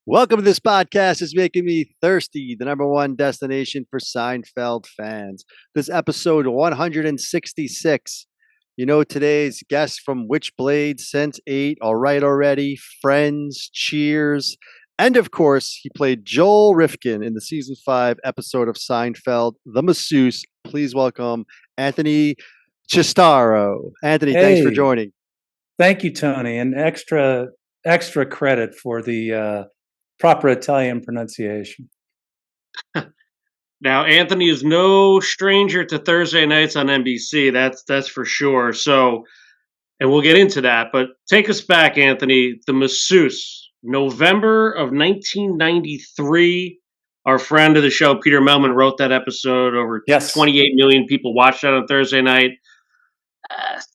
Welcome to this podcast. It's making me thirsty, the number one destination for Seinfeld fans. This episode 166. You know, today's guest from Witchblade, Sense 8, All Right Already, Friends, Cheers, and of course, he played Joel Rifkin in the season 5 episode of Seinfeld, The Masseuse. Please welcome Anthony Cistaro. Anthony, thanks for Hey, joining. thank you, Tony, and extra credit for the proper Italian pronunciation. Now, Anthony is no stranger to Thursday nights on NBC. That's for sure. So, and we'll get into that. But take us back, Anthony. The Masseuse, November of 1993. Our friend of the show, Peter Melman, wrote that episode. Over Yes, 28 million people watched that on Thursday night.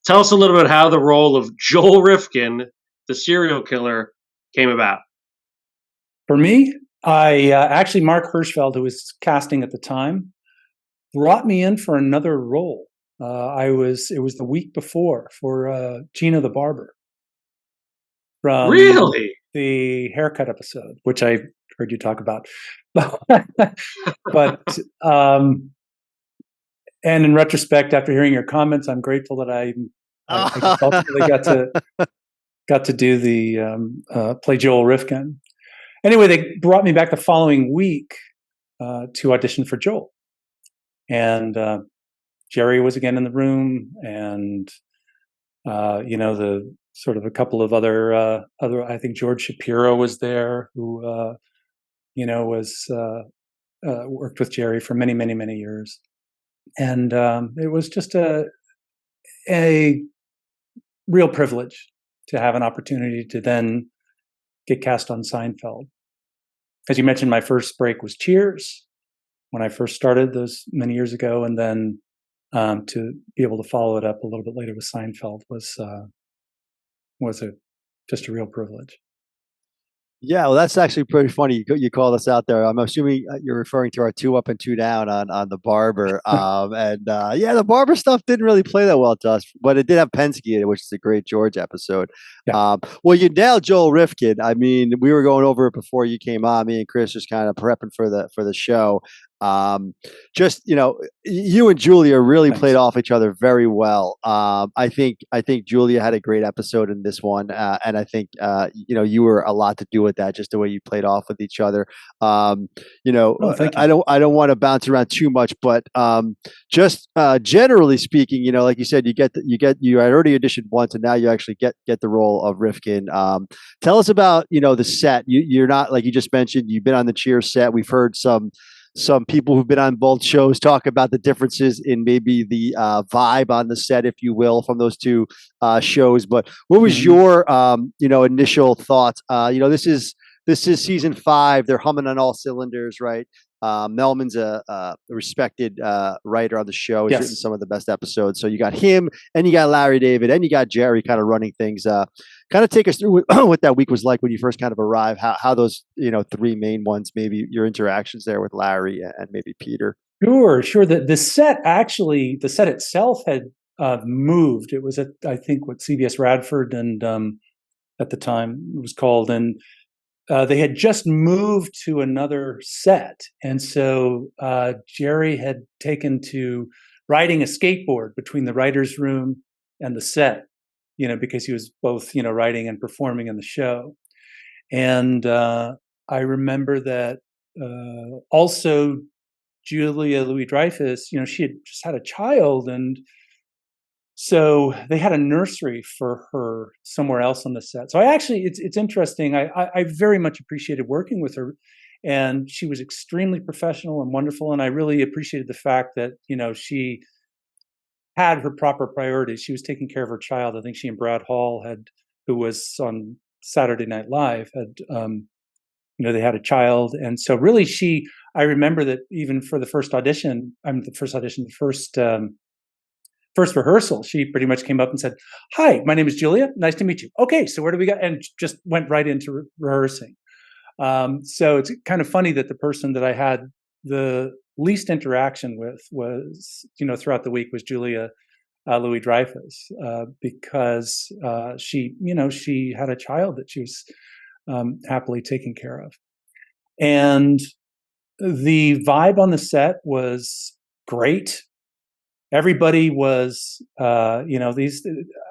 Tell us a little bit how the role of Joel Rifkin, the serial killer, came about. for me, I actually Mark Hirschfeld, who was casting at the time, brought me in for another role. It was the week before for Gina the Barber from Really? the haircut episode, which I heard you talk about. but And in retrospect, after hearing your comments, I'm grateful that I just ultimately got to do the play Joel Rifkin. Anyway, they brought me back the following week to audition for Joel, and Jerry was again in the room, and the sort of a couple of other I think George Shapiro was there, who was worked with Jerry for many years. And it was just a real privilege to have an opportunity to then get cast on Seinfeld. As you mentioned, my first break was Cheers when I first started those many years ago, and then to be able to follow it up a little bit later with Seinfeld was just a real privilege. Yeah, well, that's actually pretty funny. You called us out there. I'm assuming you're referring to our two up and two down on the barber. Yeah, the barber stuff didn't really play that well to us, but it did have Penske in it, which is a great George episode. Yeah, Well, you nailed Joel Rifkin. I mean, we were going over it before you came on. Me and Chris just kind of prepping for the show. Just you and Julia really played thanks. off each other very well. I think Julia had a great episode in this one, and I think you were a lot to do with that, just the way you played off with each other. Oh, thank I you. don't want to bounce around too much, but just generally speaking, like you said, you had already auditioned once, and now you actually get the role of Rifkin. Tell us about the set. You're not, like you just mentioned, you've been on the Cheers set. We've heard some people who've been on both shows talk about the differences in maybe the vibe on the set, if you will, from those two shows. But what was Mhm. your initial thoughts? This is season 5. They're humming on all cylinders, right? Melman's a respected writer on the show. He's written Yes. some of the best episodes. So you got him, and you got Larry David, and you got Jerry kind of running things. Kind of take us through what that week was like when you first kind of arrived. How those three main ones, maybe your interactions there with Larry and maybe Peter. Sure. The set itself had moved. It was at, I think, what CBS Radford, and at the time it was called, and they had just moved to another set, and so Jerry had taken to riding a skateboard between the writers' room and the set, because he was both writing and performing in the show, and I remember that also Julia Louis-Dreyfus, she had just had a child, and so they had a nursery for her somewhere else on the set. So it's interesting. I very much appreciated working with her, and she was extremely professional and wonderful. And I really appreciated the fact that she had her proper priorities. She was taking care of her child. I think she and Brad Hall who was on Saturday Night Live, they had a child, and so really I remember that even for the first audition, first rehearsal, she pretty much came up and said, "Hi, my name is Julia. Nice to meet you. Okay, so where do we go?" And just went right into rehearsing. So it's kind of funny that the person that I had the least interaction with was, throughout the week, was Julia Louis-Dreyfus, because she had a child that she was happily taken care of. And the vibe on the set was great. Everybody was, these.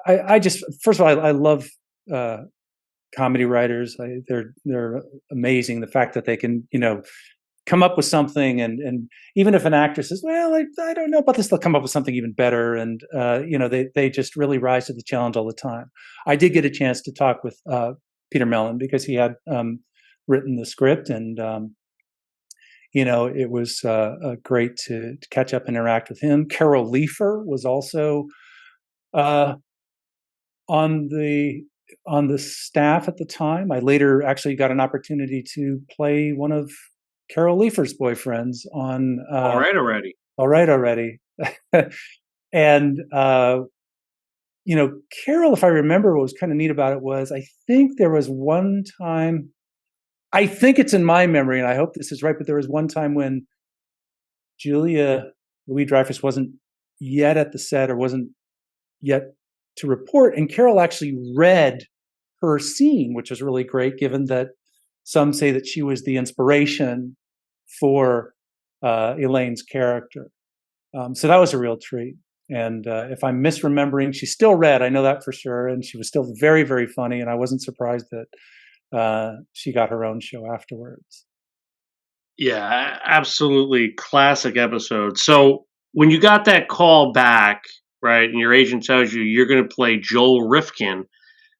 I just, first of all, I love comedy writers. They're amazing. The fact that they can, come up with something, and even if an actor says, "Well, I don't know about this," they'll come up with something even better. And they just really rise to the challenge all the time. I did get a chance to talk with Peter Mellon because he had written the script, and it was great to catch up and interact with him. Carol Leifer was also on the staff at the time. I later actually got an opportunity to play one of Carol Leifer's boyfriends on All right already. All Right Already. And Carol, if I remember, what was kind of neat about it was, I think there was one time, I think it's in my memory, and I hope this is right, but there was one time when Julia Louis-Dreyfus wasn't yet at the set, or wasn't yet to report, and Carol actually read her scene, which was really great, given that some say that she was the inspiration for Elaine's character. So that was a real treat. And if I'm misremembering, she still read, I know that for sure, and she was still very, very funny, and I wasn't surprised that she got her own show afterwards. Yeah, absolutely classic episode. So when you got that call back, right, and your agent tells you you're going to play Joel Rifkin,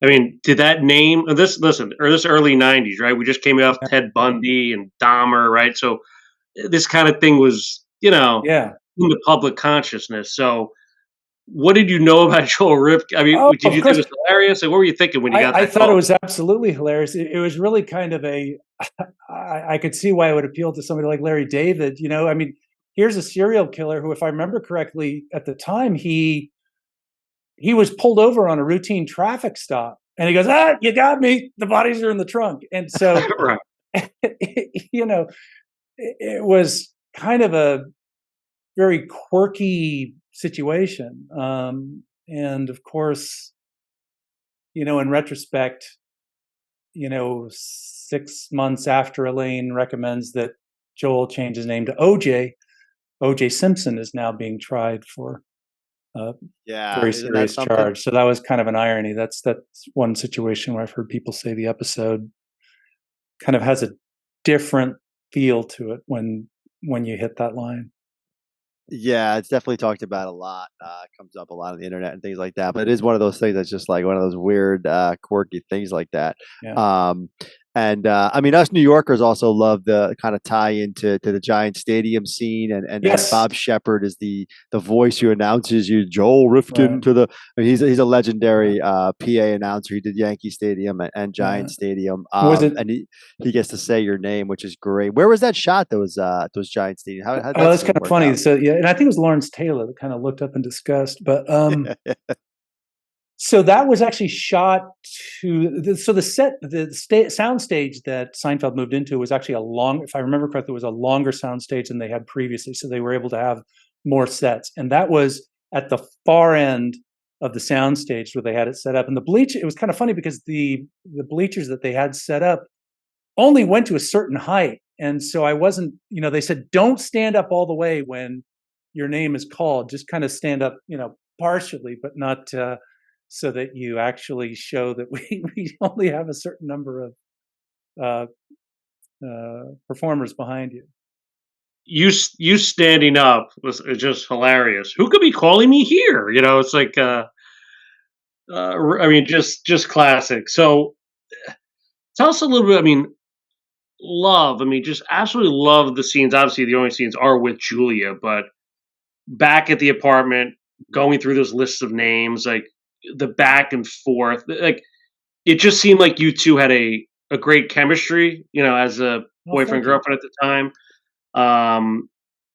I mean, did that name this early '90s, right? We just came off Ted Bundy and Dahmer, right? So this kind of thing was, Yeah. in the public consciousness. So what did you know about Joel Rifkin? I mean, Oh, did of you think course. it was hilarious? Like, what were you thinking when you got I that thought call? it was absolutely hilarious. It was really kind of I could see why it would appeal to somebody like Larry David. I mean, here's a serial killer who, if I remember correctly, at the time he was pulled over on a routine traffic stop, and he goes, "You got me. The bodies are in the trunk." And so, Right. it was kind of a very quirky situation. And of course, in retrospect, 6 months after Elaine recommends that Joel change his name to OJ Simpson is now being tried for a very isn't that serious something? charge. So that was kind of an irony. That's one situation where I've heard people say the episode kind of has a different feel to it when you hit that line. Yeah, it's definitely talked about a lot. It comes up a lot on the internet and things like that. But it is one of those things that's just like one of those weird, quirky things like that. Yeah. I mean, us New Yorkers also love the kind of tie into the Giant Stadium scene, and Yes. Bob Shepard is the voice who announces you, Joel Rifkin, Right. to the. I mean, he's a legendary PA announcer. He did Yankee Stadium and Giant Yeah. Stadium, Was it? and he gets to say your name, which is great. Where was that shot? Those Giant Stadium. How Oh, that that's scene kind of work funny. out? So yeah, and I think it was Lawrence Taylor that kind of looked up and discussed. But so that was actually shot the sound stage that Seinfeld moved into was actually if I remember correctly, it was a longer sound stage than they had previously. So they were able to have more sets, and that was at the far end of the sound stage where they had it set up. And it was kind of funny because the bleachers that they had set up only went to a certain height. And so I wasn't, they said, don't stand up all the way when your name is called, just kind of stand up, partially, but not so that you actually show that we only have a certain number of performers behind you. You standing up was just hilarious. Who could be calling me here? It's like, I mean, just classic. So tell us a little bit. I mean, just absolutely love the scenes. Obviously, the only scenes are with Julia, but back at the apartment, going through those lists of names, like the back and forth, like it just seemed like you two had a great chemistry, as a boyfriend girlfriend at the time.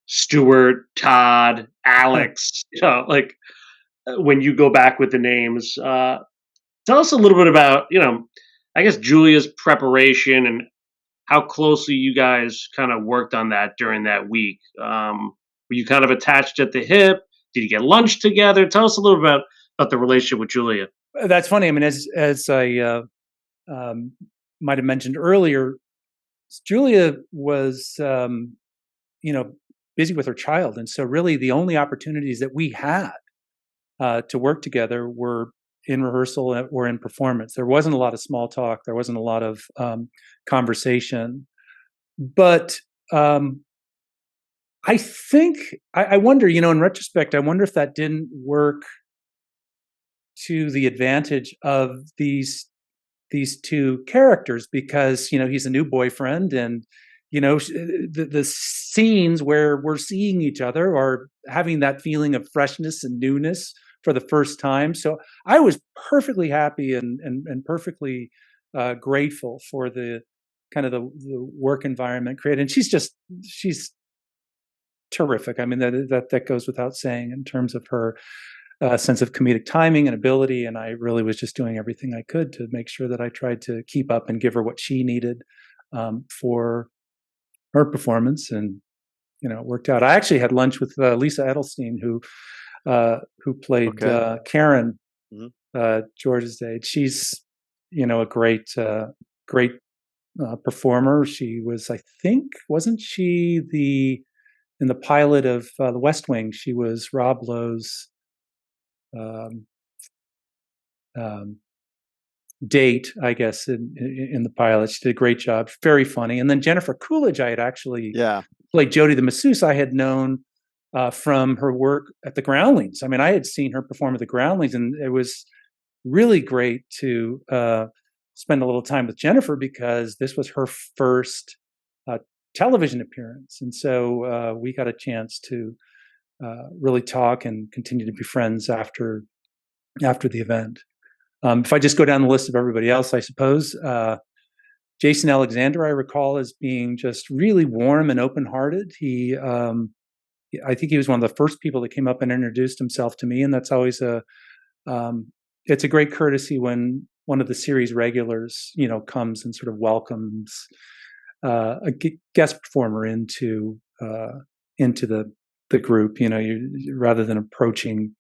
Stuart, Todd, Alex, like when you go back with the names, tell us a little bit about, I guess Julia's preparation and how closely you guys kind of worked on that during that week. Were you kind of attached at the hip? Did you get lunch together? Tell us a little bit about the relationship with Julia. That's funny. I mean, as I might have mentioned earlier, Julia was, busy with her child. And so really the only opportunities that we had to work together were in rehearsal or in performance. There wasn't a lot of small talk. There wasn't a lot of conversation. But I think, I wonder, in retrospect, I wonder if that didn't work to the advantage of these two characters, because he's a new boyfriend, and the scenes where we're seeing each other are having that feeling of freshness and newness for the first time. So I was perfectly happy and perfectly grateful for the kind of the work environment created. And she's terrific. I mean, that goes without saying in terms of her sense of comedic timing and ability. And I really was just doing everything I could to make sure that I tried to keep up and give her what she needed for her performance. And, it worked out. I actually had lunch with Lisa Edelstein, who played Karen, George's age. She's, a great performer. She was, I think, wasn't she in the pilot of The West Wing? She was Rob Lowe's date, I guess, in the pilot. She did a great job. Very funny. And then Jennifer Coolidge, I had actually played Jody the Masseuse. I had known from her work at the Groundlings. I mean, I had seen her perform at the Groundlings, and it was really great to spend a little time with Jennifer, because this was her first television appearance. And so we got a chance to really talk and continue to be friends after the event. If I just go down the list of everybody else, I suppose Jason Alexander, I recall as being just really warm and open-hearted. I think he was one of the first people that came up and introduced himself to me, and that's always it's a great courtesy when one of the series regulars, comes and sort of welcomes a guest performer into the group. Rather than approaching,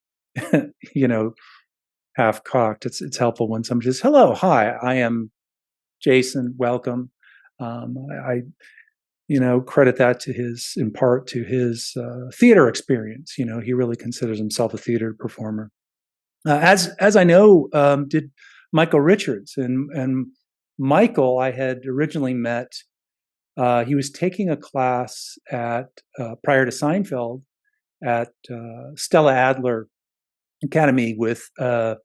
half cocked. It's helpful when somebody says, "Hello, hi, I am Jason. Welcome." I credit that in part to his theater experience. He really considers himself a theater performer. As I know, did Michael Richards, and Michael I had originally met. He was taking a class at prior to Seinfeld at Stella Adler Academy with a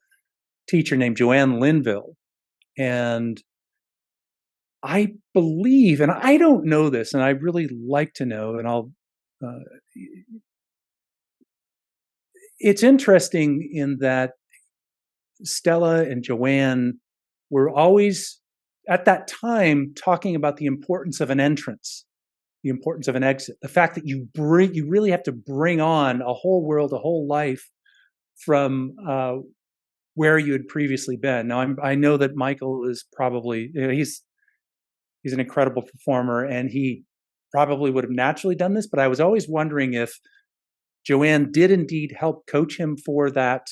teacher named Joanne Linville. And I believe, and I don't know this, and I really like to know, and it's interesting in that Stella and Joanne were always, at that time, talking about the importance of an entrance, the importance of an exit, the fact that you really have to bring on a whole world, a whole life from where you had previously been. Now, I know that Michael is probably, he's an incredible performer, and he probably would have naturally done this, but I was always wondering if Joanne did indeed help coach him for that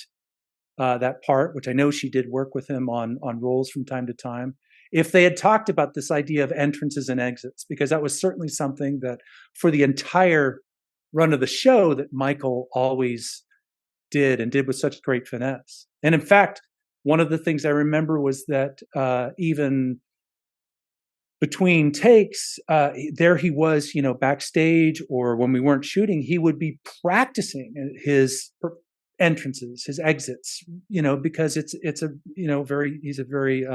part, which I know she did work with him on roles from time to time. If they had talked about this idea of entrances and exits, because that was certainly something that for the entire run of the show that Michael always did, and did with such great finesse. And in fact, one of the things I remember was that even between takes, there he was, backstage, or when we weren't shooting, he would be practicing his entrances, his exits, because it's a, he's a very,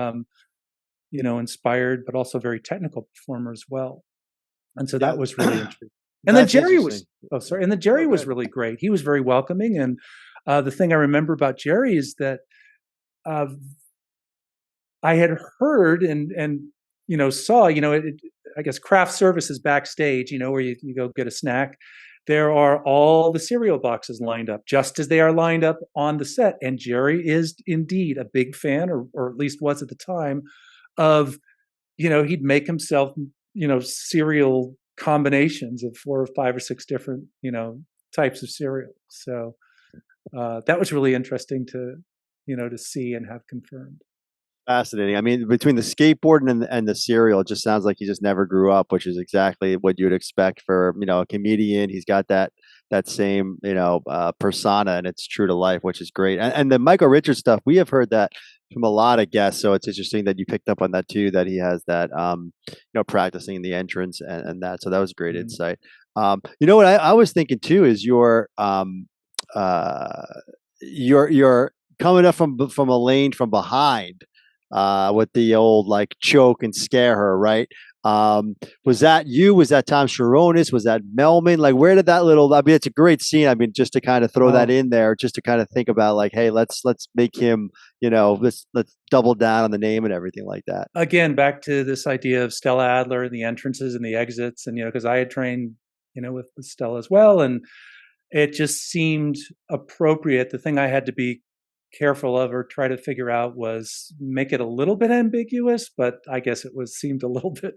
inspired, but also very technical performer as well. And so that was really interesting. And then Jerry was, was really great. He was very welcoming. And the thing I remember about Jerry is that I had heard and saw, I guess craft services backstage, where you go get a snack. There are all the cereal boxes lined up, just as they are lined up on the set. And Jerry is indeed a big fan, or at least was at the time, of, he'd make himself, cereal combinations of 4 or 5 or 6 different, types of cereal. So that was really interesting to see and have confirmed. Fascinating. I mean, between the skateboarding and the cereal, it just sounds like he just never grew up, which is exactly what you'd expect for, a comedian. He's got that same, persona, and it's true to life, which is great. And the Michael Richards stuff, we have heard that from a lot of guests. So it's interesting that you picked up on that too, that he has that, practicing the entrance and that. So that was great Mhm. insight. You know what I was thinking too is uh, your coming up from Elaine from behind with the old like choke and scare her, right? Was that you? Was that Tom Sharonis? Was that Melman? Like, where did that little? I mean, it's a great scene. I mean, just to kind of throw that Oh, in there, just to kind of think about like, hey, let's make him, let's double down on the name and everything like that. again, back to this idea of Stella Adler and the entrances and the exits, and because I had trained, with Stella as well, and it just seemed appropriate. The thing I had to be careful of or try to figure out was make it a little bit ambiguous, but I guess it was seemed a little bit,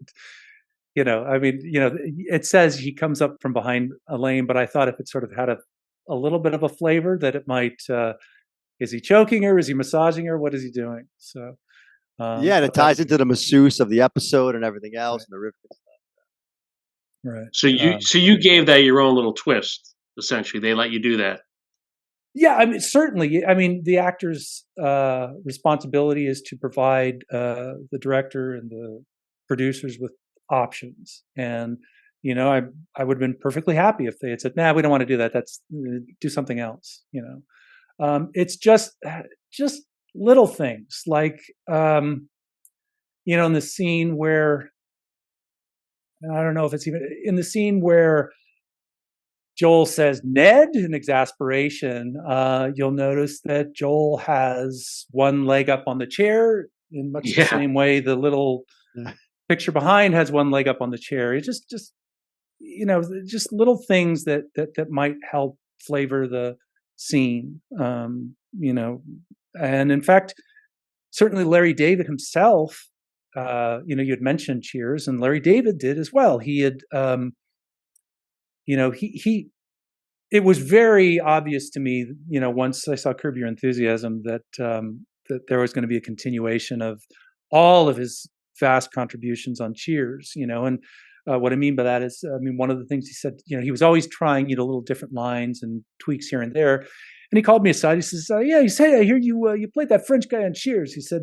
I mean, it says he comes up from behind Elaine, but I thought if it sort of had a little bit of a flavor that it might, is he choking her? Is he massaging her? What is he doing? So, Yeah, and it thought that ties would be into the masseuse of the episode and everything else right. and the Rifkin. Right. So you gave that your own little twist. Essentially, they let you do that. Yeah, I mean, certainly. I mean, the actor's responsibility is to provide the director and the producers with options. And I would have been perfectly happy if they had said, "Nah, we don't want to do that. That's do something else." It's just little things like in the scene where I don't know if it's even in the scene where Joel says Ned in exasperation. You'll notice that Joel has one leg up on the chair in much the Yeah. same way the little picture behind has one leg up on the chair. It's just little things that might help flavor the scene. And in fact, certainly Larry David himself. You had mentioned Cheers, and Larry David did as well. He had, he it was very obvious to me, once I saw Curb Your Enthusiasm, that there was going to be a continuation of all of his vast contributions on Cheers. And what I mean by that is, I mean, one of the things he said, he was always trying, little different lines and tweaks here and there. And he called me aside. He says, "Yeah," he said, "I hear you played that French guy on Cheers." He said,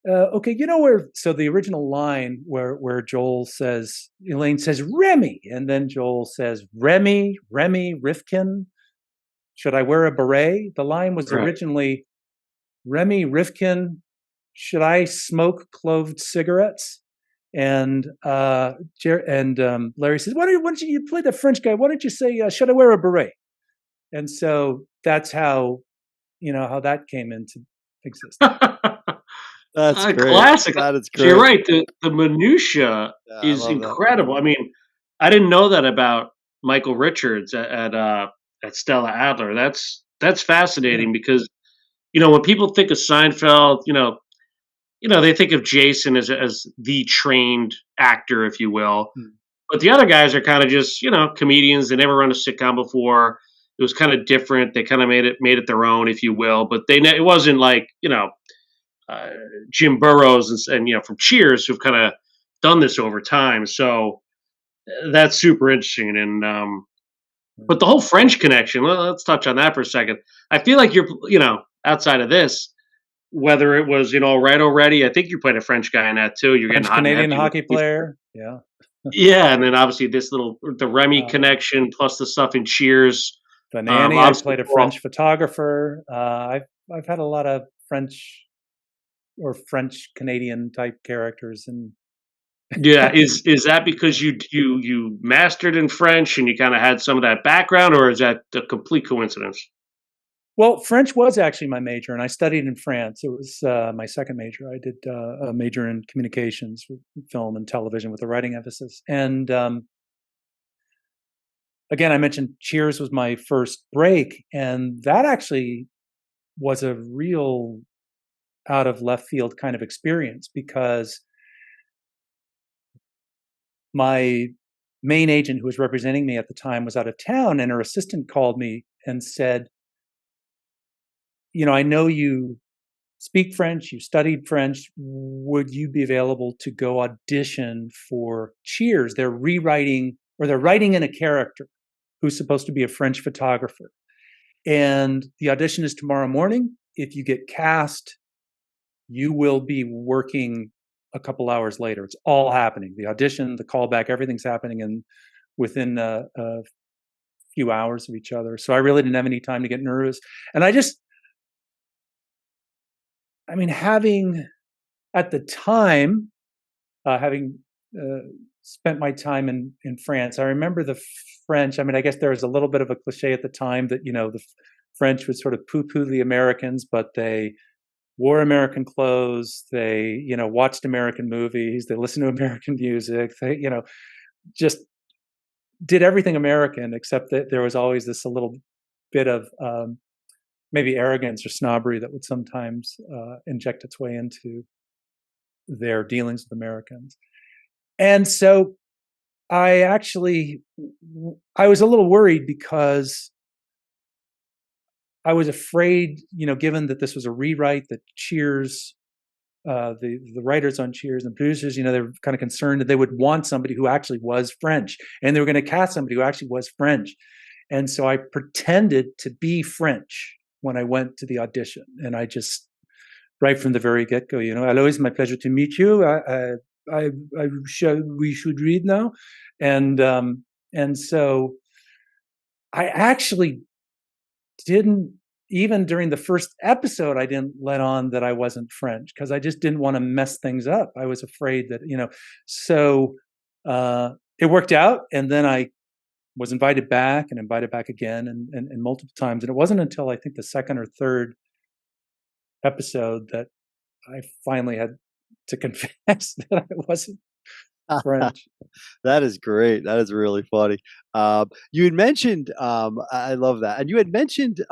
"Okay, where?" So the original line where Joel says, Elaine says Remy, and then Joel says Remy Rifkin. Should I wear a beret? The line was Right. originally Remy Rifkin. Should I smoke cloved cigarettes? And Larry says, why don't you play the French guy? Why don't you say, should I wear a beret? And so that's how how that came into existence. That's great. Classic. That is So you're great. right. The minutia Yeah, I is love that. incredible. I mean, I didn't know that about Michael Richards at Stella Adler. That's Yeah. fascinating because when people think of Seinfeld, they think of Jason as the trained actor, if you will. Hmm. But the other guys are kind of just comedians. They never run a sitcom before. It was kind of different. They kind of made it their own, if you will. But it wasn't like uh, Jim Burrows and from Cheers who've kind of done this over time. So that's super interesting. And but the whole French connection. Let's touch on that for a second. I feel like you're outside of this, whether it was right already. I think you played a French guy in that too. You're getting French hot and Canadian heavy with hockey Easter. player. Yeah. Yeah, and then obviously the Remy Uh, connection plus the stuff in Cheers. the nanny. I Obviously, played a French photographer. I've had a lot of French or French Canadian type characters, and yeah. Is that because you mastered in French and you kind of had some of that background, or is that a complete coincidence? well, French was actually my major, and I studied in France. It was my second major. I did a major in communications, with film and television, with a writing emphasis. And again, I mentioned Cheers was my first break, and that actually was a real out of left field kind of experience because my main agent who was representing me at the time was out of town, and her assistant called me and said, I know you speak French, you studied French. Would you be available to go audition for Cheers? They're rewriting, or they're writing in a character who's supposed to be a French photographer. And the audition is tomorrow morning. If you get cast, you will be working a couple hours later. It's all happening. The audition, the callback, everything's happening within a few hours of each other. So I really didn't have any time to get nervous. And having at the time, having spent my time in France, I remember the French. I guess there was a little bit of a cliche at the time that, the French would sort of poo-poo the Americans, but they wore American clothes. They, watched American movies. They listened to American music. They, just did everything American, except that there was always a little bit of maybe arrogance or snobbery that would sometimes inject its way into their dealings with Americans. And so I was a little worried because I was afraid, given that this was a rewrite, that Cheers, the writers on Cheers and the producers, they were kind of concerned that they would want somebody who actually was French, and they were going to cast somebody who actually was French. And so I pretended to be French when I went to the audition, and I just, right from the very get-go, hello, it's my pleasure to meet you. We should read now, and so I actually didn't, even during the first episode, I didn't let on that I wasn't French, because I just didn't want to mess things up. I was afraid that, so it worked out. And then I was invited back again and multiple times. And it wasn't until I think the second or third episode that I finally had to confess that I wasn't French. That is great. That is really funny. You had mentioned, I love that. And you had mentioned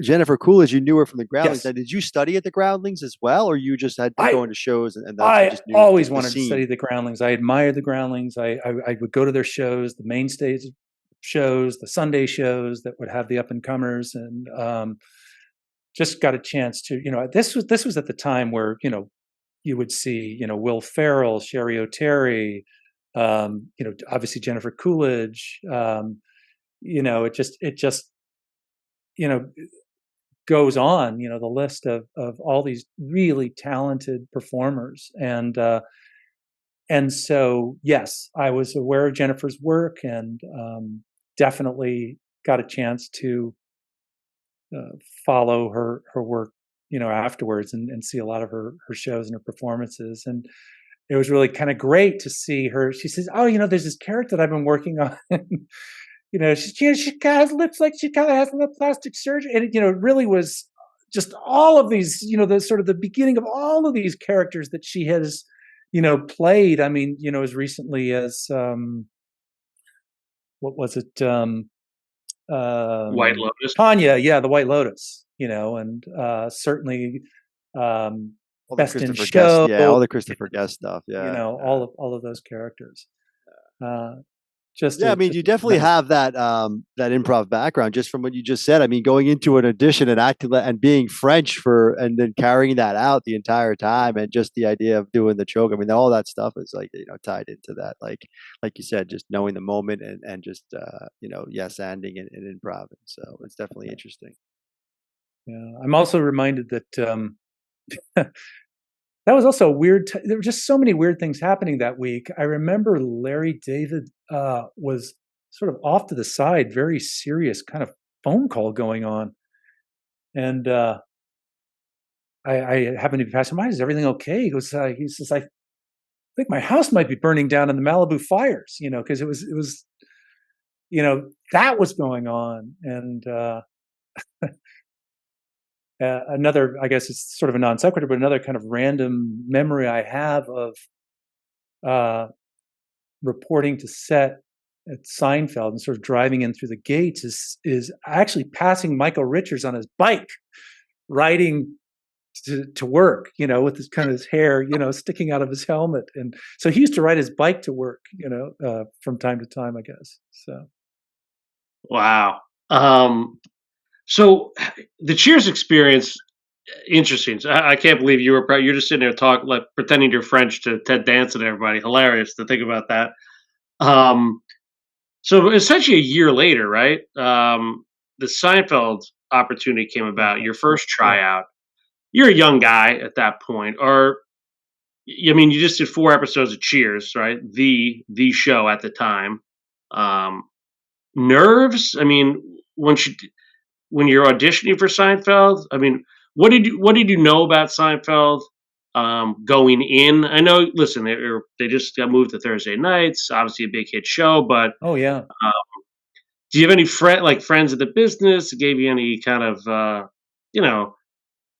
Jennifer Coolidge. You knew her from the Groundlings. Yes. Now, did you study at the Groundlings as well, or you just had been going to shows and that's I you just knew always the wanted to scene? study the Groundlings. I admired the Groundlings. I would go to their shows, the main stage shows, the Sunday shows that would have the up and comers, and just got a chance to, this was at the time where, you would see, Will Ferrell, Sherry O'Terry, obviously Jennifer Coolidge. It just goes on, the list of all these really talented performers. And so, yes, I was aware of Jennifer's work, and definitely got a chance to follow her work, afterwards, and see a lot of her shows and her performances. And it was really kind of great to see her. She says, "Oh, there's this character that I've been working on." She kind of looks like she kind of has a little plastic surgery, and it really was just all of these, the sort of the beginning of all of these characters that she has, played. As recently as what was it? White Lotus. Tanya, yeah, the White Lotus. And certainly All the Best in Christopher Show. Guest, yeah, all the Christopher Guest stuff. Yeah, all of those characters. You definitely have that that improv background just from what you just said. Going into an audition and acting and being French and then carrying that out the entire time, and just the idea of doing the choke. All that stuff is tied into that. Like you said, just knowing the moment and just yes anding and improv. So it's definitely interesting. Yeah, I'm also reminded that that was also a weird. There were just so many weird things happening that week. I remember Larry David was sort of off to the side, very serious kind of phone call going on, and I happened to be passing by. Is everything okay? He says, I think my house might be burning down in the Malibu fires. Because it was, that was going on, and. Another, I guess it's sort of a non sequitur, but another kind of random memory I have of reporting to set at Seinfeld and sort of driving in through the gates is actually passing Michael Richards on his bike, riding to work, with his kind of his hair, sticking out of his helmet. And so he used to ride his bike to work, from time to time, I guess. So. Wow. So the Cheers experience, Interesting. So I can't believe you're just sitting there talking, like pretending you're French to Ted Danson and everybody. Hilarious to think about that. Um, so essentially a year later, right? The Seinfeld opportunity came about. Your first Yeah. tryout. You're a young guy at that point, or I mean, you just did 4 episodes of Cheers, right? The show at the time. Um, Nerves. I mean, when you're auditioning for Seinfeld, I mean, what did you know about Seinfeld going in? I know. Listen, they just got moved to Thursday nights. Obviously, a big hit show. But Oh yeah. do you have any friends in the business that gave you any kind of you know?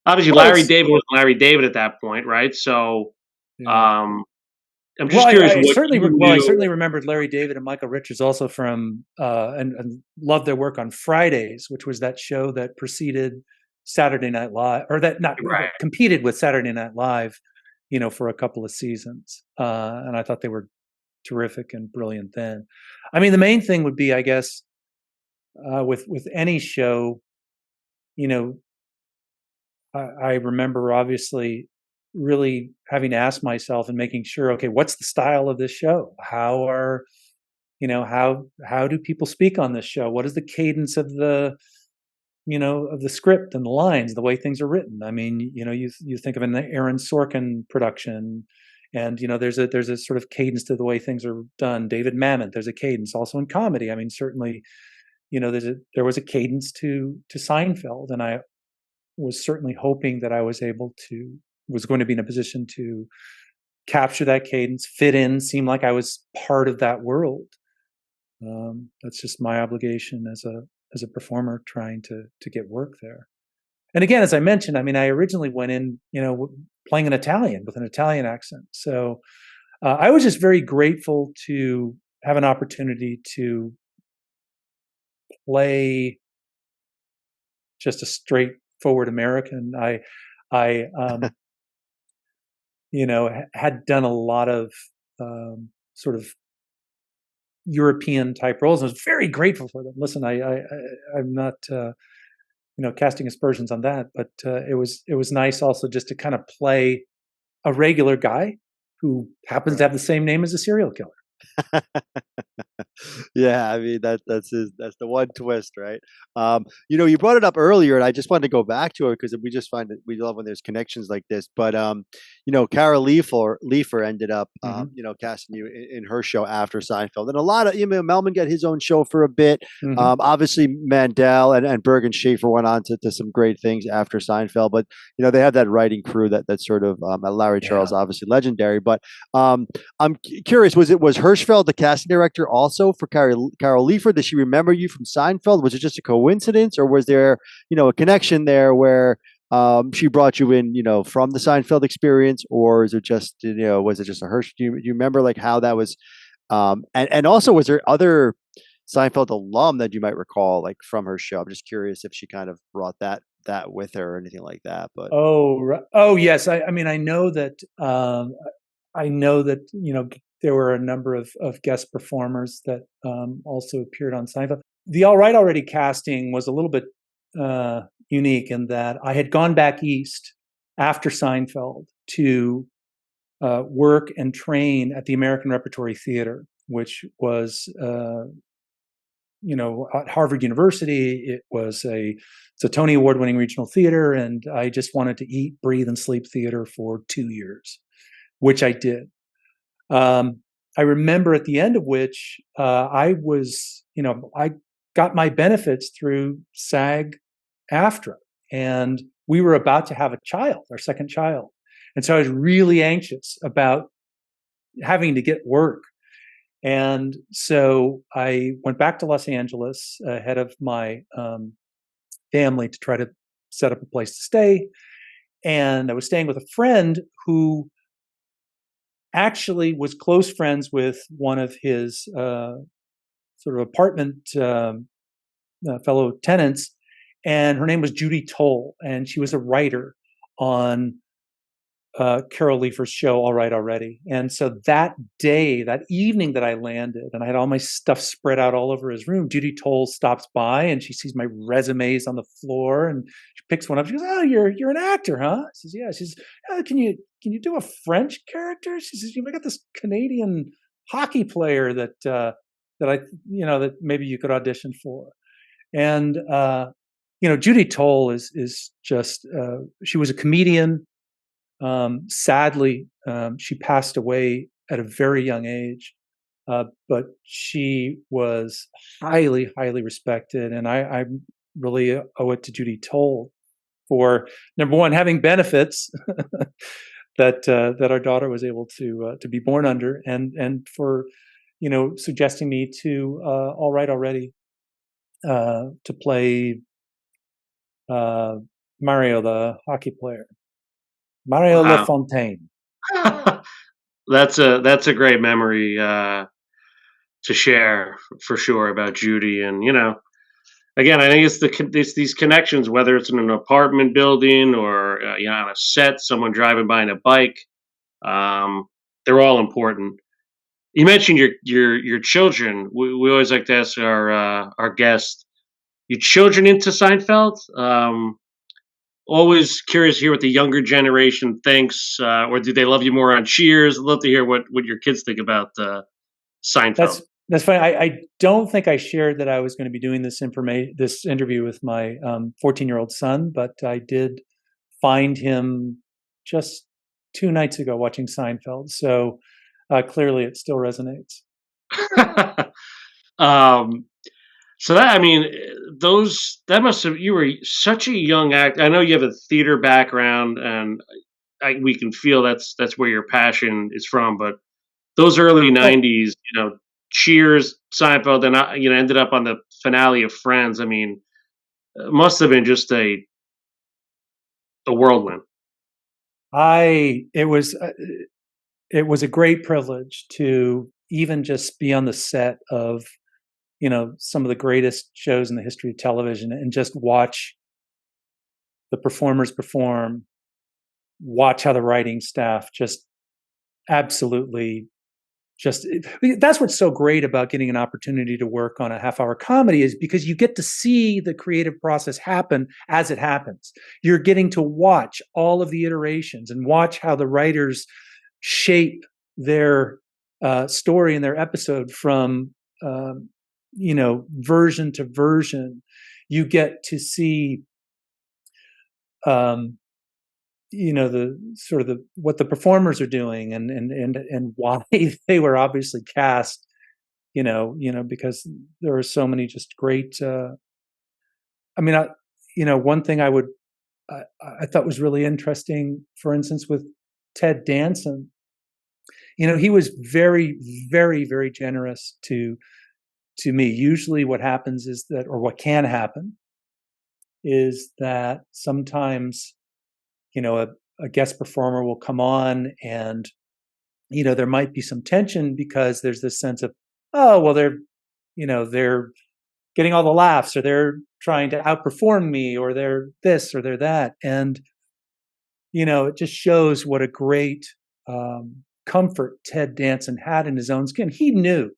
Obviously, Well, Larry it's David was Larry David at that point, right? So yeah. um, I'm Well, just curious I what certainly you I knew. certainly remembered Larry David and Michael Richards also from and loved their work on Fridays, which was that show that preceded Saturday Night Live, or that not that Right. competed with Saturday Night Live, for a couple of seasons. And I thought they were terrific and brilliant then. I mean, the main thing would be, I guess, with any show, you know, I remember obviously really having to ask myself and making sure, okay, what's the style of this show? How are how do people speak on this show? What is the cadence of the script and the lines, the way things are written? I mean, you think of an Aaron Sorkin production, and there's a sort of cadence to the way things are done. David Mamet, there's a cadence also in comedy. I mean, certainly, there was a cadence to Seinfeld, and I was certainly hoping that I was going to be in a position to capture that cadence, fit in, seem like I was part of that world. That's just my obligation as a performer trying to get work there. And again, as I mentioned, I mean, I originally went in, playing an Italian with an Italian accent. So I was just very grateful to have an opportunity to play just a straightforward American. I had done a lot of sort of European type roles. I was very grateful for them. Listen, I'm not casting aspersions on that, but it was nice also just to kind of play a regular guy who happens to Right. have the same name as a serial killer. Yeah, I mean that's the one twist, right? You brought it up earlier, and I just wanted to go back to it because we just find that we love when there's connections like this. But Carol Leifer ended up Hmm. casting you in her show after Seinfeld, and a lot of Melman got his own show for a bit. Hmm. Obviously, Mandel and Bergen Schaefer went on to some great things after Seinfeld, but they have that writing crew that sort of Larry Charles, Yeah. obviously legendary, but um, I'm curious. Was Hirschfeld the casting director also for Carol Leifer? Did she remember you from Seinfeld? Was it just a coincidence, or was there a connection there where she brought you in from the Seinfeld experience, or is it just was it just a Hirsch? Do you remember like how that was? And also, was there other Seinfeld alum that you might recall like from her show? I'm just curious if she kind of brought that with her or anything like that. But Oh yes. I mean, I know that there were a number of guest performers that also appeared on Seinfeld. The All Right Already casting was a little bit unique in that I had gone back east after Seinfeld to work and train at the American Repertory Theater, which was at Harvard University. It's a Tony Award winning regional theater, and I just wanted to eat, breathe, and sleep theater for 2 years, which I did. I remember at the end of which I got my benefits through SAG AFTRA, and we were about to have a child, our second child. And so I was really anxious about having to get work. And so I went back to Los Angeles ahead of my family to try to set up a place to stay. And I was staying with a friend who actually was close friends with one of his sort of apartment fellow tenants, and her name was Judy Toll, and she was a writer on Carol Leifer's show, All Right Already. And so that day, that evening that I landed, and I had all my stuff spread out all over his room, Judy Toll stops by and she sees my resumes on the floor and she picks one up. She goes, "Oh, you're an actor, huh?" I says, "Yeah." She says, Can you do a French character?" She says, "I got this Canadian hockey player that that maybe you could audition for." And Judy Toll is just she was a comedian. Sadly, she passed away at a very young age, but she was highly, highly respected, and I really owe it to Judy Toll for, number one, having benefits that our daughter was able to be born under, and for suggesting me to All Right Already to play Mario, the hockey player. Mario Wow. Lafontaine. That's a great memory to share for sure about Judy, and again, I think it's these connections, whether it's in an apartment building or on a set, someone driving by on a bike. Um, they're all important. You mentioned your children. We always like to ask our guests, your children into Seinfeld? Always curious to hear what the younger generation thinks, or do they love you more on Cheers? I'd love to hear what your kids think about Seinfeld. That's funny. I don't think I shared that I was going to be doing this interview with my 14-year-old son, but I did find him just 2 nights ago watching Seinfeld. So clearly, it still resonates. um, so that, I mean, that must have, you were such a young actor. I know you have a theater background, and we can feel that's where your passion is from. But those early Oh, '90s, Cheers, Seinfeld, and ended up on the finale of Friends. I mean, it must have been just a whirlwind. it was a great privilege to even just be on the set of some of the greatest shows in the history of television and just watch the performers perform, watch how the writing staff just absolutely just that's what's so great about getting an opportunity to work on a half-hour comedy, is because you get to see the creative process happen as it happens. You're getting to watch all of the iterations and watch how the writers shape their story and their episode from version to version. You get to see the sort of what the performers are doing and why they were obviously cast, because there are so many just great one thing I thought was really interesting, for instance, with Ted Danson. He was very, very, very generous to me. Usually what happens is that, or what can happen is that sometimes a guest performer will come on and there might be some tension because there's this sense of, oh well, they're getting all the laughs, or they're trying to outperform me, or they're this or they're that. And it just shows what a great comfort Ted Danson had in his own skin. He knew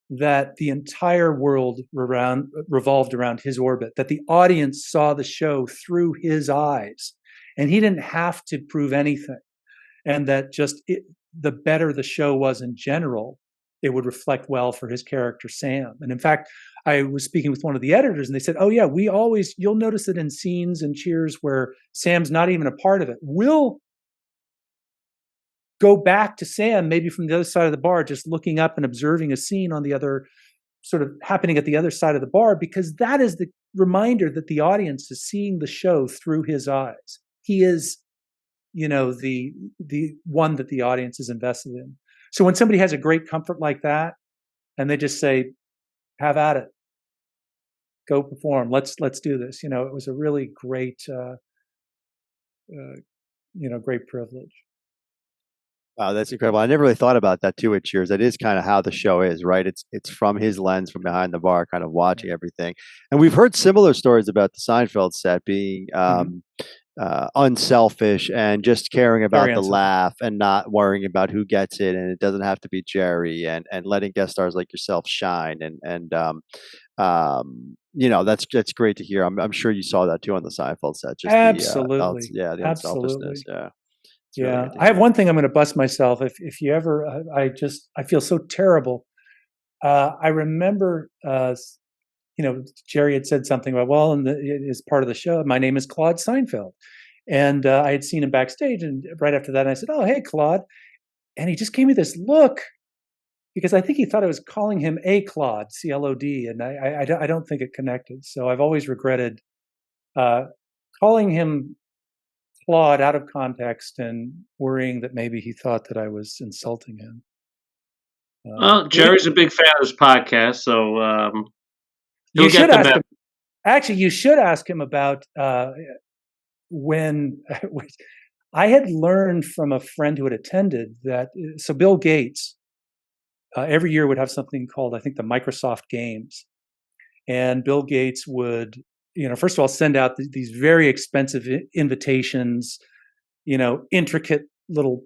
that the entire world revolved around his orbit, that the audience saw the show through his eyes, and he didn't have to prove anything. And that the better the show was in general, it would reflect well for his character, Sam. And in fact, I was speaking with one of the editors and they said, oh yeah, you'll notice it in scenes in Cheers where Sam's not even a part of it. We'll go back to Sam, maybe from the other side of the bar, just looking up and observing a scene on the other, sort of happening at the other side of the bar, because that is the reminder that the audience is seeing the show through his eyes. He is, the one that the audience is invested in. So when somebody has a great comfort like that, and they just say, "Have at it, go perform. Let's do this." It was a really great, great privilege. Wow, that's incredible. I never really thought about that too at Cheers. That is kind of how the show is, right? It's from his lens, from behind the bar, kind of watching everything. And we've heard similar stories about the Seinfeld set being unselfish and just caring Very about the unselfish. laugh and not worrying about who gets it, and it doesn't have to be Jerry, and letting guest stars like yourself shine, that's great to hear. I'm sure you saw that too on the Seinfeld set, just Absolutely. the unselfishness. Absolutely. Yeah, it's really Yeah. good to I have hear. one thing I'm going to bust myself. If you ever, I feel so terrible. I remember, Jerry had said something about, well, and as part of the show, my name is Claude Seinfeld. And I had seen him backstage. And right after that, I said, oh, hey, Claude. And he just gave me this look because I think he thought I was calling him a Claude, CLOD. And I don't think it connected. So I've always regretted uh, calling him Claude out of context and worrying that maybe he thought that I was insulting him. Well, He, Jerry's a big fan of this podcast, so you he'll should get the ask message. him. Actually, you should ask him about when I had learned from a friend who had attended that. So Bill Gates every year would have something called, I think, the Microsoft Games, and Bill Gates would, first of all, send out these very expensive invitations, intricate little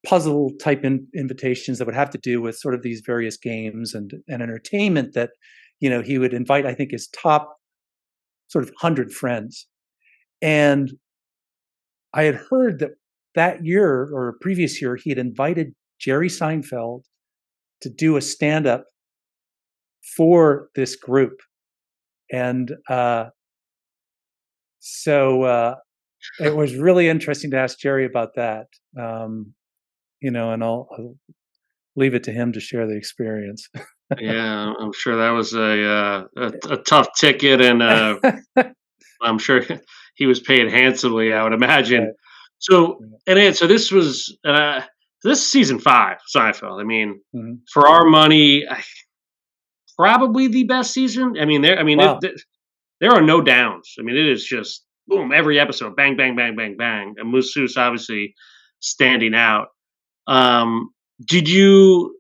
puzzle type invitations that would have to do with sort of these various games and entertainment that, he would invite, I think, his top sort of 100 friends. And I had heard that year or previous year, he had invited Jerry Seinfeld to do a stand up for this group. And so it was really interesting to ask Jerry about that. And I'll leave it to him to share the experience. Yeah, I'm sure that was a tough ticket, and I'm sure he was paid handsomely, I would imagine. Right. So, Yeah. so this was this is season 5, Seinfeld. I mean, Mhm. for our money, probably the best season. I mean, Wow. there are no downs. I mean, it is just boom every episode, bang, bang, bang, bang, bang. And Masseuse obviously standing out. Um, did you?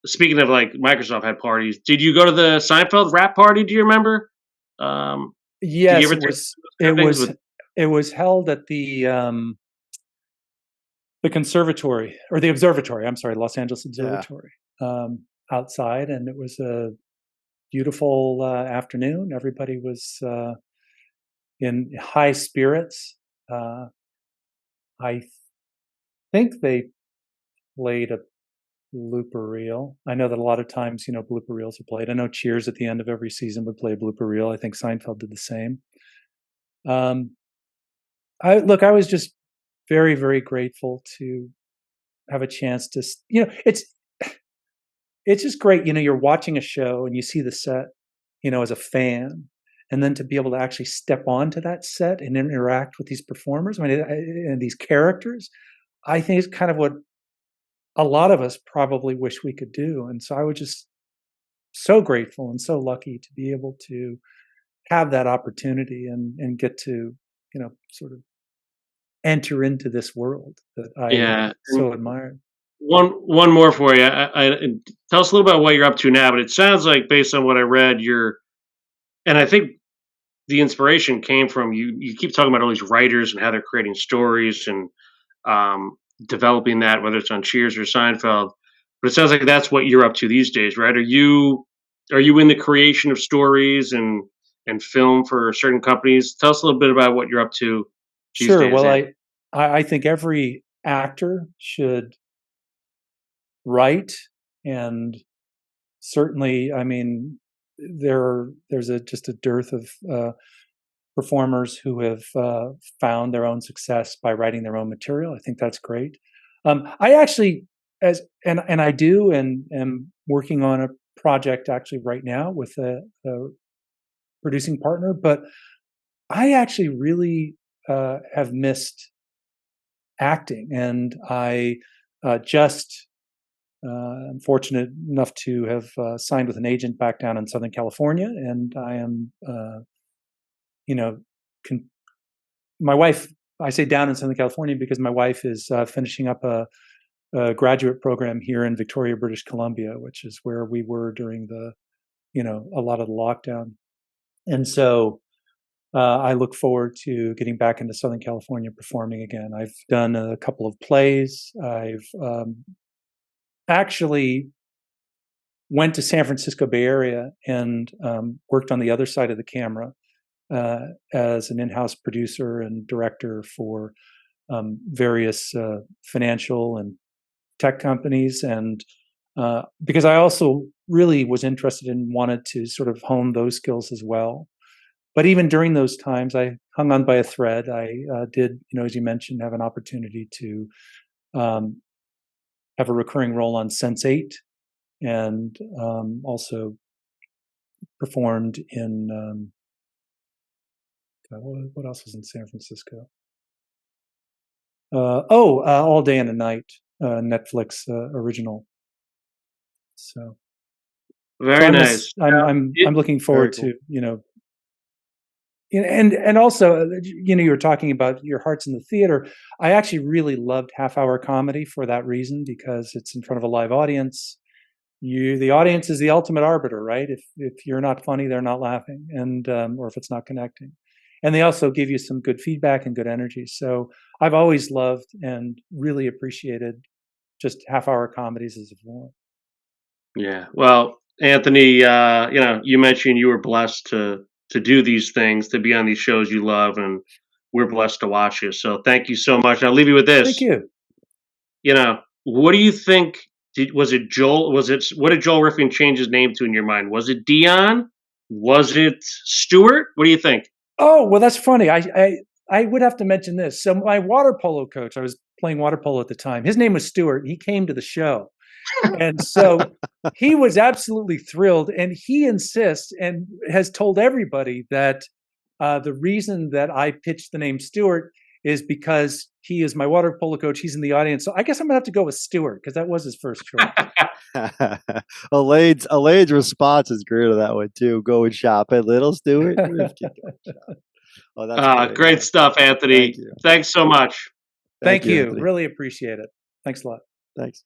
Speaking of like Microsoft had parties, did you go to the Seinfeld rap party? Do you remember? Um, did you Yes, ever it take was. those kind It of things was. with? It was held at the conservatory or the observatory. I'm sorry, Los Angeles Yeah. Observatory, outside, and it was a beautiful afternoon. Everybody was in high spirits. Uh, I think they played a blooper reel. I know that a lot of times, blooper reels are played. I know Cheers at the end of every season would play a blooper reel. I think Seinfeld did the same. Um, I was just very, very grateful to have a chance to, it's just great. You're watching a show and you see the set, as a fan, and then to be able to actually step onto that set and interact with these performers, and these characters, I think is kind of what a lot of us probably wish we could do. And so I was just so grateful and so lucky to be able to have that opportunity and get to, sort of enter into this world that I Yeah, and so admired. one more for you. And tell us a little about what you're up to now. But it sounds like, based on what I read, and I think the inspiration came from you. You keep talking about all these writers and how they're creating stories and um, developing that, whether it's on Cheers or Seinfeld. But it sounds like that's what you're up to these days, right? Are you in the creation of stories and film for certain companies? Tell us a little bit about what you're up to these Sure. days, Well, Anthony. I think every actor should write, and certainly, I mean, there's just a dearth of performers who have found their own success by writing their own material. I think that's great. I actually, and I do, and am working on a project actually right now with a producing partner. But I actually really have missed acting, and I just I'm fortunate enough to have signed with an agent back down in Southern California, and I am, you know, con- my wife. I say down in Southern California because my wife is finishing up a graduate program here in Victoria, British Columbia, which is where we were during a lot of the lockdown, and so I look forward to getting back into Southern California performing again. I've done a couple of plays. I've actually went to San Francisco Bay Area and worked on the other side of the camera as an in-house producer and director for various financial and tech companies. And because I also really was interested and wanted to sort of hone those skills as well. But even during those times, I hung on by a thread. I did, as you mentioned, have an opportunity to have a recurring role on Sense8, and also performed in what else was in San Francisco? All Day and a Night, Netflix original. So very nice. I'm looking forward to and also you were talking about your hearts in the theater. I actually really loved half-hour comedy for that reason, because it's in front of a live audience. The audience is the ultimate arbiter, right? If you're not funny, they're not laughing, and or if it's not connecting. And they also give you some good feedback and good energy. So I've always loved and really appreciated just half-hour comedies as a form. Yeah. Well, Anthony, you mentioned you were blessed to do these things, to be on these shows you love, and we're blessed to watch you. So thank you so much. I'll leave you with this. Thank you. What do you think? Was it Joel? What did Joel Rifkin change his name to in your mind? Was it Dion? Was it Stewart? What do you think? Oh, well, that's funny. I would have to mention this. So my water polo coach, I was playing water polo at the time. His name was Stewart. He came to the show. And so he was absolutely thrilled. And he insists and has told everybody that the reason that I pitched the name Stewart is because he is my water polo coach. He's in the audience. So I guess I'm going to have to go with Stewart, because that was his first choice. Elaine's response is great to that one too. Go and shop at Little Stewart. Oh, that's great stuff, Anthony. Thanks so much. Thank you. Really appreciate it. Thanks a lot. Thanks.